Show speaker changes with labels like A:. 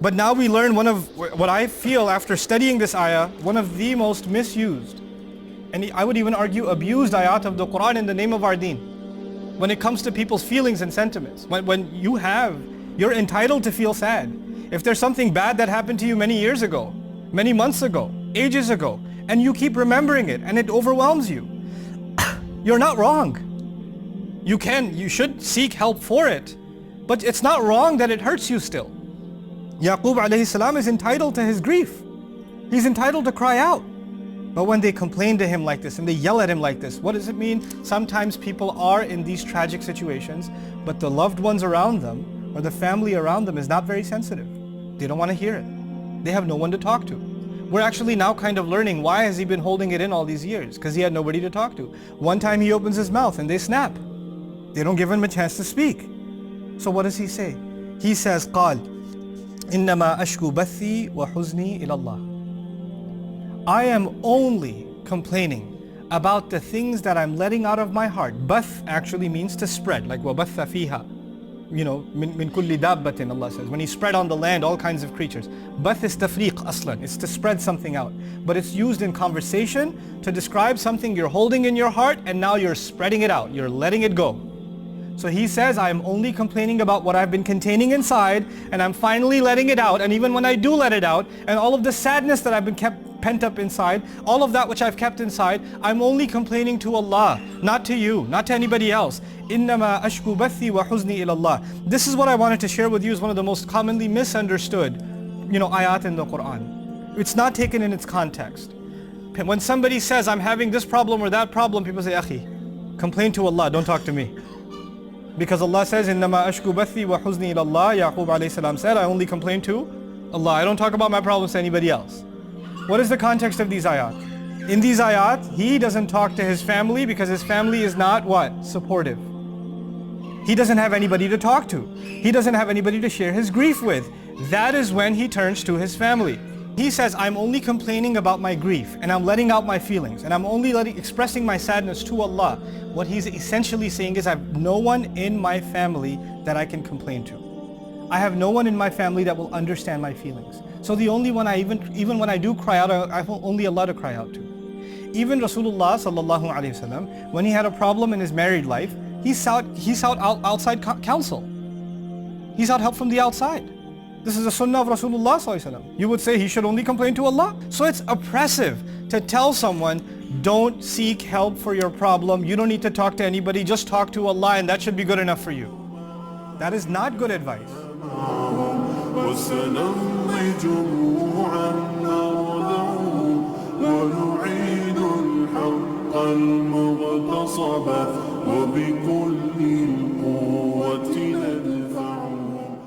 A: But now we learn one of what I feel after studying this ayah, one of the most misused, and I would even argue abused ayat of the Quran in the name of our deen. When it comes to people's feelings and sentiments. When you're entitled to feel sad. If there's something bad that happened to you many years ago, many months ago, ages ago, and you keep remembering it and it overwhelms you, you're not wrong. You should seek help for it, but it's not wrong that it hurts you still. Yaqub alayhi salam is entitled to his grief. He's entitled to cry out. But when they complain to him like this and they yell at him like this, what does it mean? Sometimes people are in these tragic situations, but the loved ones around them or the family around them is not very sensitive. They don't want to hear it. They have no one to talk to. We're actually now kind of learning why has he been holding it in all these years? Because he had nobody to talk to. One time he opens his mouth and they snap. They don't give him a chance to speak. So what does he say? He says, قال إنما أشكو بثي وحزني إلى الله. I am only complaining about the things that I'm letting out of my heart. Bath actually means to spread, like وَبَثَّ فِيهَا. Min kulli dabbatin, Allah says. When He spread on the land all kinds of creatures. Bath is tafriq aslan, it's to spread something out. But it's used in conversation to describe something you're holding in your heart and now you're spreading it out, you're letting it go. So he says, I'm only complaining about what I've been containing inside and I'm finally letting it out. And even when I do let it out, and all of the sadness that I've been pent up inside, all of that which I've kept inside, I'm only complaining to Allah, not to you, not to anybody else. إِنَّمَا أَشْكُو بَثِّي وَحُزْنِي إِلَى اللَّهِ. This is what I wanted to share with you, is one of the most commonly misunderstood, ayat in the Quran. It's not taken in its context. When somebody says, I'm having this problem or that problem, people say, Akhi, complain to Allah, don't talk to me. Because Allah says, إِنَّمَا أَشْكُو بَثِّي وَحُزْنِي إِلَى اللَّهِ. Yaqub alayhi salam said, I only complain to Allah. I don't talk about my problems to anybody else. What is the context of these ayat? In these ayat, he doesn't talk to his family because his family is not what? Supportive. He doesn't have anybody to talk to. He doesn't have anybody to share his grief with. That is when he turns to his family. He says, I'm only complaining about my grief and I'm letting out my feelings and I'm only expressing my sadness to Allah. What he's essentially saying is, I have no one in my family that I can complain to. I have no one in my family that will understand my feelings. So the only one even when I do cry out, I have only Allah to cry out to. Even Rasulullah sallallahu alaihi wasallam, when he had a problem in his married life, he sought outside counsel. He sought help from the outside. This is the sunnah of Rasulullah sallallahu alaihi wasallam. You would say he should only complain to Allah. So it's oppressive to tell someone, don't seek help for your problem. You don't need to talk to anybody. Just talk to Allah and that should be good enough for you. That is not good advice.
B: المغتصب وبكل القوة